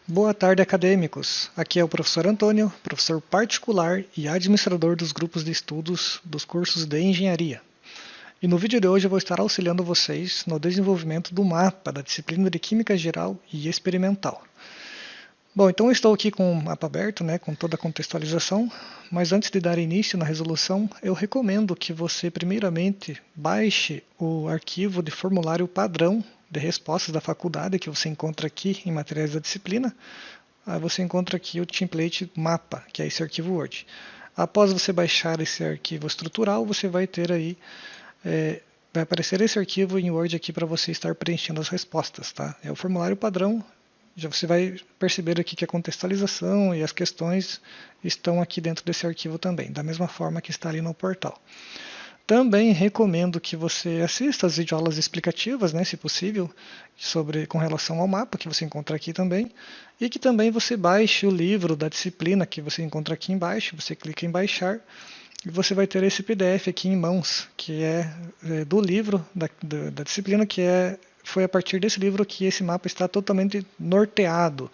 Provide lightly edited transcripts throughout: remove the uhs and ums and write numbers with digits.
Boa tarde, acadêmicos. Aqui é o professor Antônio, professor particular e administrador dos grupos de estudos dos cursos de engenharia. E no vídeo de hoje eu vou estar auxiliando vocês no desenvolvimento do mapa da disciplina de Química Geral e Experimental. Bom, então eu estou aqui com o mapa aberto, com toda a contextualização, mas antes de dar início na resolução, eu recomendo que você primeiramente baixe o arquivo de formulário padrão de respostas da faculdade que você encontra aqui em materiais da disciplina. Aí você encontra aqui o template mapa, que é esse arquivo Word. Após você baixar esse arquivo estrutural, você vai ter aí, vai aparecer esse arquivo em Word aqui para você estar preenchendo as respostas, tá? É o formulário padrão. Já você vai perceber aqui que a contextualização e as questões estão aqui dentro desse arquivo também, da mesma forma que está ali no portal. Também recomendo que você assista às videoaulas explicativas, se possível, com relação ao mapa, que você encontra aqui também, e que também você baixe o livro da disciplina que você encontra aqui embaixo, você clica em baixar, e você vai ter esse PDF aqui em mãos, que é do livro da disciplina, foi a partir desse livro que esse mapa está totalmente norteado.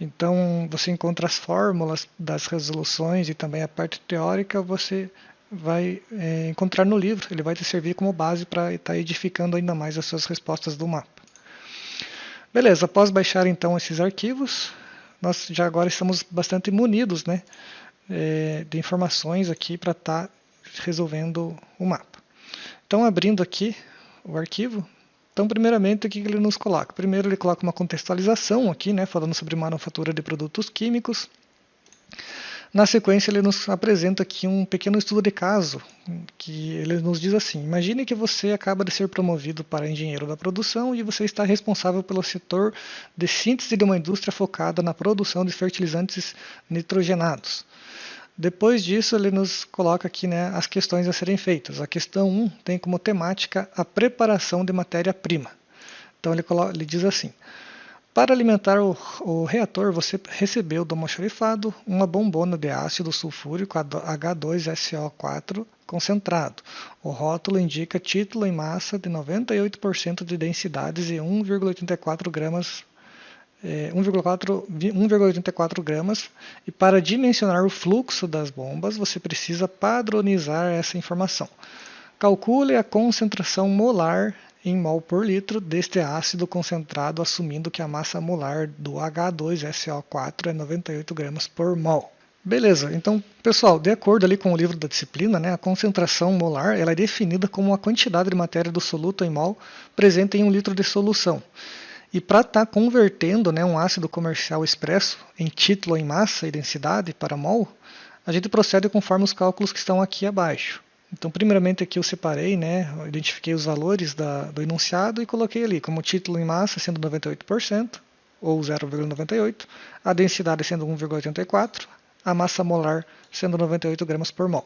Então você encontra as fórmulas das resoluções e também a parte teórica você vai encontrar no livro. Ele vai te servir como base para estar edificando ainda mais as suas respostas do mapa. Beleza, após baixar então esses arquivos, nós já agora estamos bastante munidos de informações aqui para estar resolvendo o mapa. Então abrindo aqui o arquivo, então, primeiramente, o que ele nos coloca? Primeiro, ele coloca uma contextualização aqui, falando sobre manufatura de produtos químicos. Na sequência, ele nos apresenta aqui um pequeno estudo de caso, que ele nos diz assim: imagine que você acaba de ser promovido para engenheiro da produção e você está responsável pelo setor de síntese de uma indústria focada na produção de fertilizantes nitrogenados. Depois disso, ele nos coloca aqui as questões a serem feitas. A questão 1 tem como temática a preparação de matéria-prima. Então ele diz assim: para alimentar o reator, você recebeu do almoxarifado uma bombona de ácido sulfúrico H2SO4 concentrado. O rótulo indica título em massa de 98% de densidades e 1,84 gramas 1,84 gramas, e para dimensionar o fluxo das bombas, você precisa padronizar essa informação. Calcule a concentração molar em mol por litro deste ácido concentrado, assumindo que a massa molar do H2SO4 é 98 gramas por mol. Beleza, então, pessoal, de acordo ali com o livro da disciplina, a concentração molar ela é definida como a quantidade de matéria do soluto em mol presente em 1 litro de solução. E para estar convertendo um ácido comercial expresso em título em massa e densidade para mol, a gente procede conforme os cálculos que estão aqui abaixo. Então, primeiramente aqui eu separei, eu identifiquei os valores do enunciado e coloquei ali como título em massa sendo 98%, ou 0,98, a densidade sendo 1,84, a massa molar sendo 98 gramas por mol.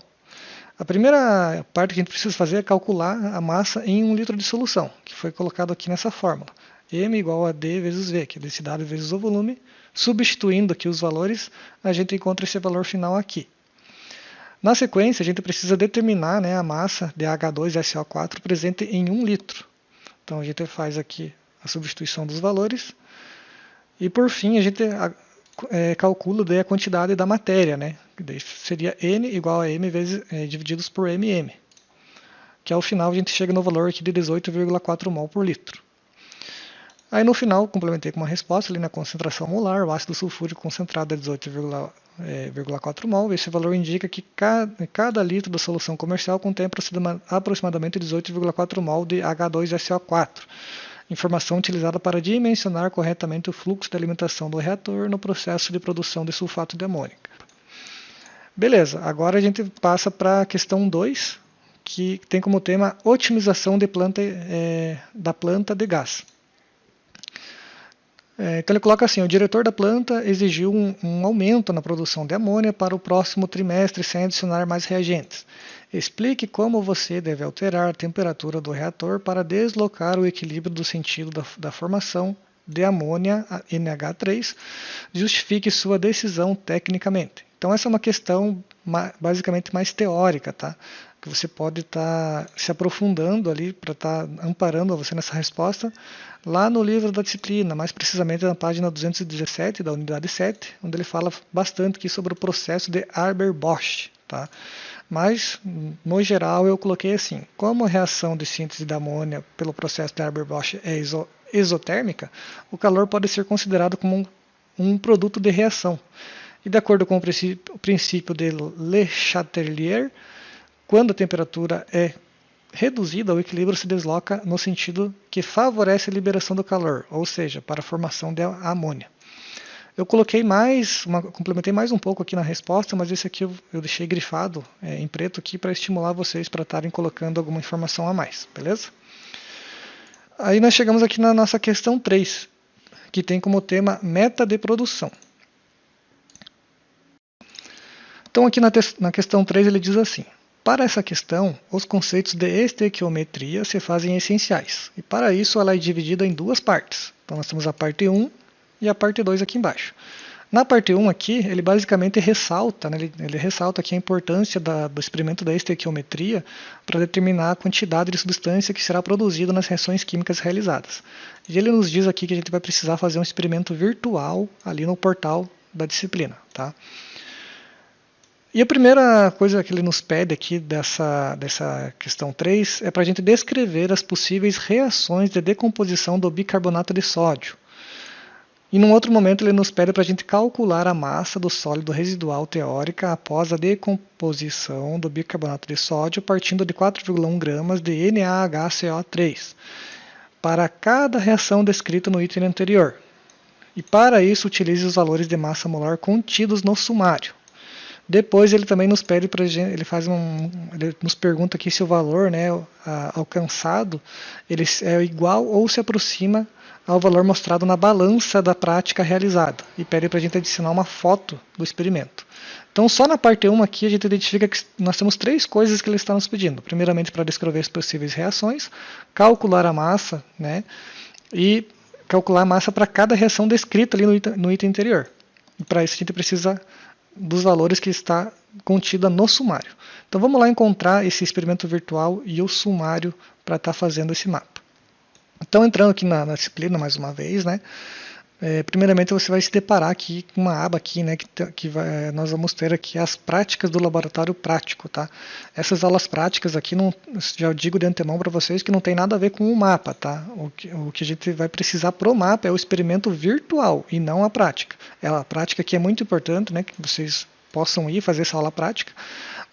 A primeira parte que a gente precisa fazer é calcular a massa em 1 litro de solução, que foi colocado aqui nessa fórmula. M igual a D vezes V, que é densidade vezes o volume. Substituindo aqui os valores, a gente encontra esse valor final aqui. Na sequência, a gente precisa determinar a massa de H2SO4 presente em 1 litro. Então a gente faz aqui a substituição dos valores. E por fim, a gente calcula a quantidade da matéria, que seria N igual a M vezes, divididos por MM. Que ao final a gente chega no valor aqui de 18,4 mol por litro. Aí no final, complementei com uma resposta ali na concentração molar, o ácido sulfúrico concentrado é 18,4 mol. Esse valor indica que cada litro da solução comercial contém aproximadamente 18,4 mol de H2SO4. Informação utilizada para dimensionar corretamente o fluxo de alimentação do reator no processo de produção de sulfato de amônia. Beleza, agora a gente passa para a questão 2, que tem como tema otimização da planta de gás. Então ele coloca assim: o diretor da planta exigiu um aumento na produção de amônia para o próximo trimestre sem adicionar mais reagentes. Explique como você deve alterar a temperatura do reator para deslocar o equilíbrio do sentido da formação de amônia NH3. Justifique sua decisão tecnicamente. Então essa é uma questão basicamente mais teórica, tá? que você pode estar se aprofundando ali para estar amparando você nessa resposta lá no livro da disciplina, mais precisamente na página 217 da unidade 7, onde ele fala bastante aqui sobre o processo de Haber-Bosch, tá? Mas, no geral, eu coloquei assim: como a reação de síntese da amônia pelo processo de Haber-Bosch é exotérmica, o calor pode ser considerado como um produto de reação. E de acordo com o princípio de Le Chatelier, quando a temperatura é reduzida, o equilíbrio se desloca no sentido que favorece a liberação do calor, ou seja, para a formação de amônia. Eu coloquei complementei mais um pouco aqui na resposta, mas esse aqui eu deixei grifado em preto aqui para estimular vocês para estarem colocando alguma informação a mais, beleza? Aí nós chegamos aqui na nossa questão 3, que tem como tema meta de produção. Então aqui na questão 3 ele diz assim: para essa questão, os conceitos de estequiometria se fazem essenciais, e para isso ela é dividida em duas partes. Então nós temos a parte 1 e a parte 2 aqui embaixo. Na parte 1 aqui, ele basicamente ressalta, né, ele ressalta aqui a importância do experimento da estequiometria para determinar a quantidade de substância que será produzida nas reações químicas realizadas. E ele nos diz aqui que a gente vai precisar fazer um experimento virtual ali no portal da disciplina, tá? E a primeira coisa que ele nos pede aqui dessa questão 3 é para a gente descrever as possíveis reações de decomposição do bicarbonato de sódio. E num outro momento ele nos pede para a gente calcular a massa do sólido residual teórica após a decomposição do bicarbonato de sódio partindo de 4,1 gramas de NaHCO3 para cada reação descrita no item anterior. E para isso utilize os valores de massa molar contidos no sumário. Depois ele também nos pede para ele nos pergunta aqui se o valor, né, alcançado ele é igual ou se aproxima ao valor mostrado na balança da prática realizada e pede para a gente adicionar uma foto do experimento. Então só na parte 1 aqui a gente identifica que nós temos três coisas que ele está nos pedindo. Primeiramente para descrever as possíveis reações, calcular a massa, né, e calcular a massa para cada reação descrita ali no item anterior. E para isso a gente precisa dos valores que está contida no sumário. Então vamos lá encontrar esse experimento virtual e o sumário para estar fazendo esse mapa. Então entrando aqui na disciplina mais uma vez, né? Primeiramente você vai se deparar aqui com uma aba aqui, né, nós vamos ter aqui as práticas do laboratório prático, tá? Essas aulas práticas aqui, já digo de antemão para vocês que não tem nada a ver com o mapa, tá? O que a gente vai precisar para o mapa é o experimento virtual e não a prática. A prática aqui é muito importante, né, que vocês possam ir fazer essa aula prática,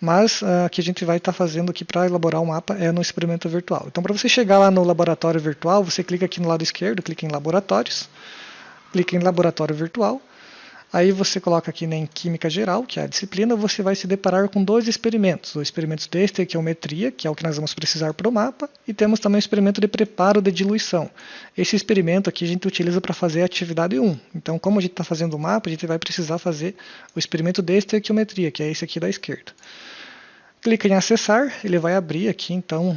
mas o que a gente vai estar fazendo aqui para elaborar o mapa é no experimento virtual. Então para você chegar lá no laboratório virtual, você clica aqui no lado esquerdo, clica em laboratórios, clica em laboratório virtual, aí você coloca aqui em química geral, que é a disciplina, você vai se deparar com dois experimentos, os experimentos de estequiometria, que é o que nós vamos precisar para o mapa, e temos também o experimento de preparo de diluição. Esse experimento aqui a gente utiliza para fazer a atividade 1, então como a gente está fazendo o mapa, a gente vai precisar fazer o experimento de estequiometria, que é esse aqui da esquerda. Clica em acessar, ele vai abrir aqui então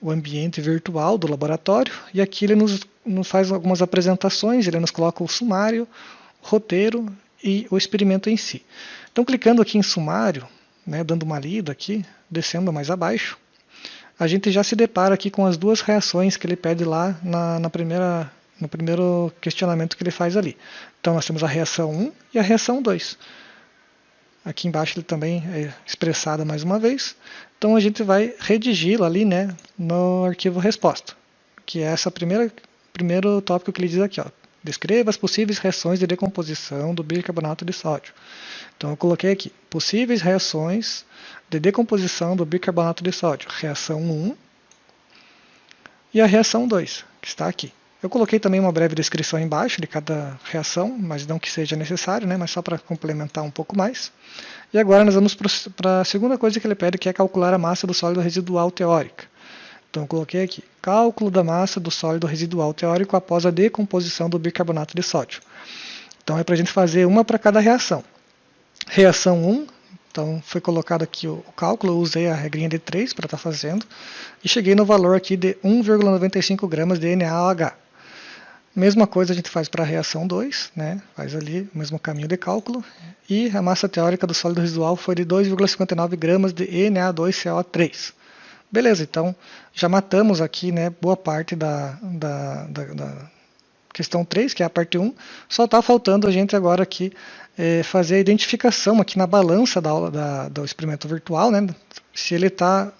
o ambiente virtual do laboratório e aqui ele nos faz algumas apresentações, ele nos coloca o sumário, o roteiro e o experimento em si. Então clicando aqui em sumário, né, dando uma lida aqui, descendo mais abaixo, a gente já se depara aqui com as duas reações que ele pede lá no primeiro questionamento que ele faz ali. Então nós temos a reação 1 e a reação 2. Aqui embaixo ele também é expressado mais uma vez. Então a gente vai redigi-lo ali, né, no arquivo resposta, que é essa primeiro tópico que ele diz aqui, ó. Descreva as possíveis reações de decomposição do bicarbonato de sódio. Então eu coloquei aqui, possíveis reações de decomposição do bicarbonato de sódio. Reação 1 e a reação 2, que está aqui. Eu coloquei também uma breve descrição embaixo de cada reação, mas não que seja necessário, né, mas só para complementar um pouco mais. E agora nós vamos para a segunda coisa que ele pede, que é calcular a massa do sólido residual teórica. Então eu coloquei aqui, cálculo da massa do sólido residual teórico após a decomposição do bicarbonato de sódio. Então é para a gente fazer uma para cada reação. Reação 1, então foi colocado aqui o cálculo, eu usei a regrinha de 3 para estar fazendo, e cheguei no valor aqui de 1,95 gramas de NaOH. Mesma coisa a gente faz para a reação 2, né? Faz ali o mesmo caminho de cálculo. E a massa teórica do sólido residual foi de 2,59 gramas de Na2CO3. Beleza, então já matamos aqui, né, boa parte da questão 3, que é a parte 1. Só está faltando a gente agora aqui fazer a identificação aqui na balança do experimento virtual, né, se ele está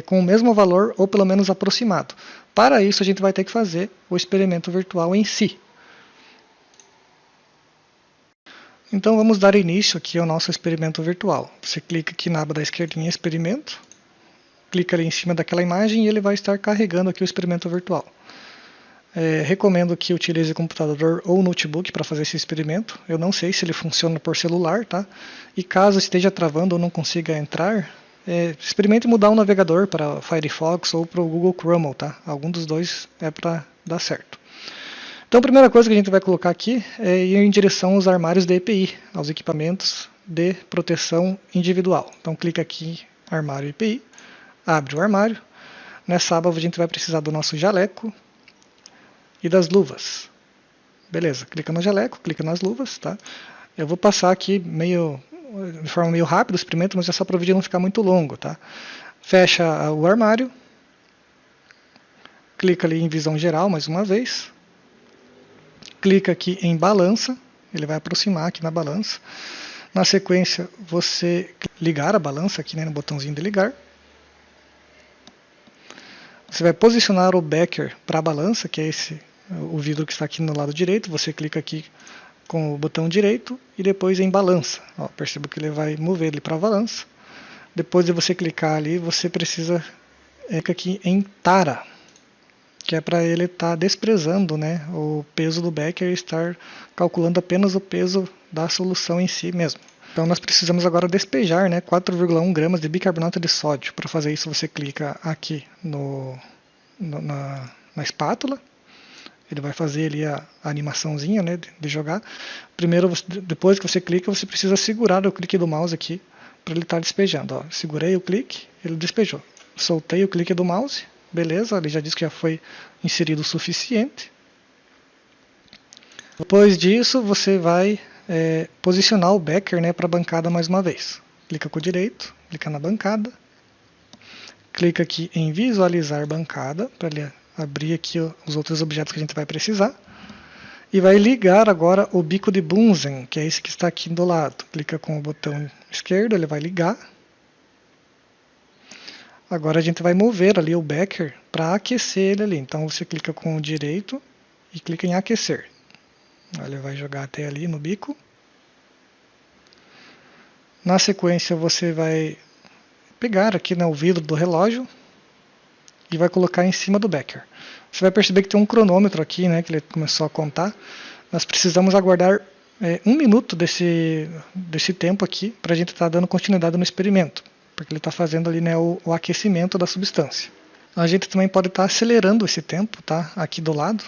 com o mesmo valor ou pelo menos aproximado. Para isso a gente vai ter que fazer o experimento virtual em si. Então vamos dar início aqui ao nosso experimento virtual. Você clica aqui na aba da esquerda em experimento, clica ali em cima daquela imagem e ele vai estar carregando aqui o experimento virtual. Recomendo que utilize computador ou notebook para fazer esse experimento. Eu não sei se ele funciona por celular, tá? E caso esteja travando ou não consiga entrar, experimente mudar o navegador para Firefox ou para o Google Chrome, tá? Algum dos dois é para dar certo. Então a primeira coisa que a gente vai colocar aqui é ir em direção aos armários de EPI, aos equipamentos de proteção individual. Então clica aqui em armário EPI, abre o armário. Nessa aba a gente vai precisar do nosso jaleco e das luvas. Beleza, clica no jaleco, clica nas luvas, tá? Eu vou passar aqui de forma meio rápida o experimento, mas é só para o vídeo não ficar muito longo, tá? Fecha o armário, clica ali em visão geral mais uma vez, clica aqui em balança, ele vai aproximar aqui na balança. Na sequência, você ligar a balança aqui, né, no botãozinho de ligar. Você vai posicionar o becker para a balança, que é o vidro que está aqui no lado direito. Você clica aqui com o botão direito e depois em balança. Ó, perceba que ele vai mover ele para a balança. Depois de você clicar ali, você precisa clicar aqui em tara, que é para ele estar desprezando, né, o peso do becker e estar calculando apenas o peso da solução em si mesmo. Então nós precisamos agora despejar, né, 4,1 gramas de bicarbonato de sódio. Para fazer isso você clica aqui na espátula. Ele vai fazer ali a animaçãozinha, né, de jogar. Primeiro, depois que você clica, você precisa segurar o clique do mouse aqui para ele estar despejando. Ó, segurei o clique, ele despejou. Soltei o clique do mouse, beleza, ele já disse que já foi inserido o suficiente. Depois disso, você vai posicionar o becker, né, para a bancada mais uma vez. Clica com o direito, clica na bancada, clica aqui em visualizar bancada, para ele abrir aqui os outros objetos que a gente vai precisar. E vai ligar agora o bico de Bunsen, que é esse que está aqui do lado. Clica com o botão esquerdo, ele vai ligar. Agora a gente vai mover ali o becker para aquecer ele ali. Então você clica com o direito e clica em aquecer. Ele vai jogar até ali no bico. Na sequência você vai pegar aqui, né, o vidro do relógio e vai colocar em cima do becker. Você vai perceber que tem um cronômetro aqui, né, que ele começou a contar. Nós precisamos aguardar 1 minuto desse tempo aqui para a gente estar dando continuidade no experimento, porque ele está fazendo ali, né, o aquecimento da substância. A gente também pode estar acelerando esse tempo, tá, aqui do lado,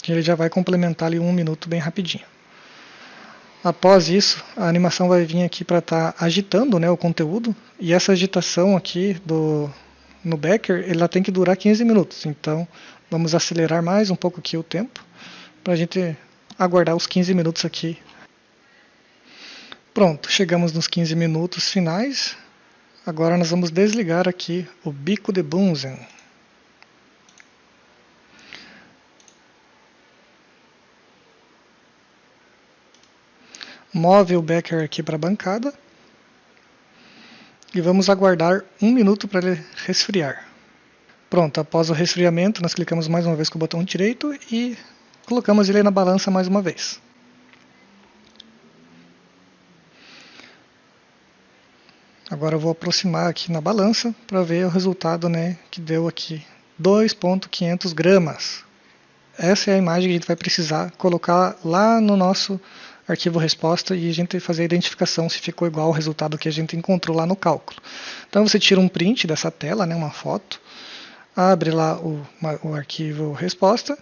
que ele já vai complementar ali 1 minuto bem rapidinho. Após isso, a animação vai vir aqui para estar agitando, né, o conteúdo, e essa agitação aqui no becker, ela tem que durar 15 minutos. Então, vamos acelerar mais um pouco aqui o tempo, para a gente aguardar os 15 minutos aqui. Pronto, chegamos nos 15 minutos finais. Agora nós vamos desligar aqui o bico de Bunsen. Move o becker aqui para a bancada e vamos aguardar 1 minuto para ele resfriar. Pronto, após o resfriamento nós clicamos mais uma vez com o botão direito e colocamos ele na balança mais uma vez. Agora eu vou aproximar aqui na balança para ver o resultado, né, que deu aqui 2,500 gramas. Essa é a imagem que a gente vai precisar colocar lá no nosso arquivo resposta e a gente fazer a identificação se ficou igual ao resultado que a gente encontrou lá no cálculo. Então você tira um print dessa tela, né, uma foto, abre lá o arquivo resposta,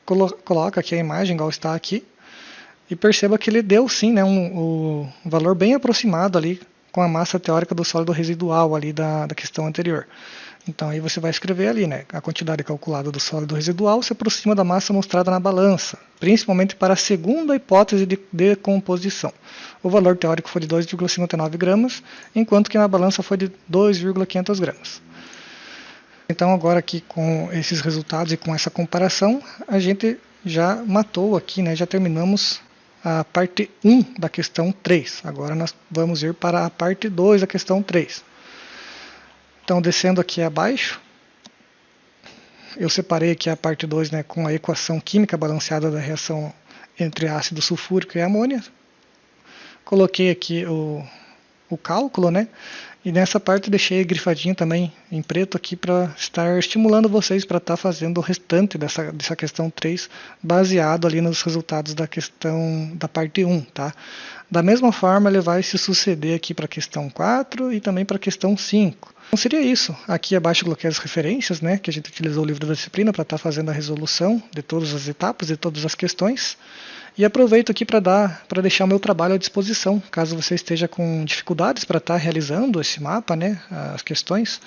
coloca aqui a imagem igual está aqui e perceba que ele deu sim, né, um valor bem aproximado ali com a massa teórica do sólido residual ali da questão anterior. Então aí você vai escrever ali, né, a quantidade calculada do sólido residual se aproxima da massa mostrada na balança, principalmente para a segunda hipótese de decomposição. O valor teórico foi de 2,59 gramas, enquanto que na balança foi de 2,500 gramas. Então agora aqui com esses resultados e com essa comparação, a gente já matou aqui, né, já terminamos a parte 1 da questão 3. Agora nós vamos ir para a parte 2 da questão 3. Então, descendo aqui abaixo, eu separei aqui a parte 2, né, com a equação química balanceada da reação entre ácido sulfúrico e amônia. Coloquei aqui o cálculo, né, e nessa parte deixei grifadinho também em preto aqui para estar estimulando vocês para estar fazendo o restante dessa questão 3, baseado ali nos resultados da questão da parte 1, tá? Da mesma forma, ele vai se suceder aqui para a questão 4 e também para a questão 5. Então seria isso. Aqui abaixo eu coloquei as referências, né, que a gente utilizou o livro da disciplina para estar fazendo a resolução de todas as etapas, de todas as questões. E aproveito aqui para deixar o meu trabalho à disposição, caso você esteja com dificuldades para estar realizando esse mapa, né, as questões.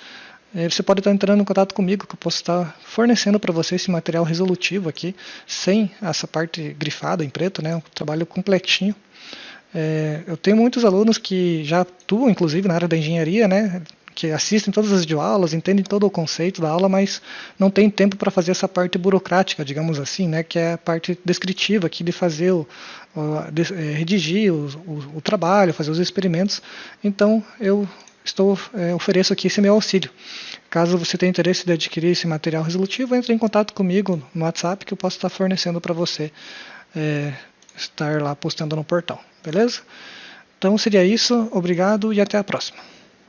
Você pode estar entrando em contato comigo, que eu posso estar fornecendo para você esse material resolutivo aqui, sem essa parte grifada em preto, né, um trabalho completinho. Eu tenho muitos alunos que já atuam, inclusive, na área da engenharia, né, que assistem todas as videoaulas, entendem todo o conceito da aula, mas não tem tempo para fazer essa parte burocrática, digamos assim, né, que é a parte descritiva aqui de fazer redigir o trabalho, fazer os experimentos. Então eu ofereço aqui esse meu auxílio. Caso você tenha interesse de adquirir esse material resolutivo, entre em contato comigo no WhatsApp que eu posso estar fornecendo para você estar lá postando no portal, beleza? Então seria isso, obrigado e até a próxima.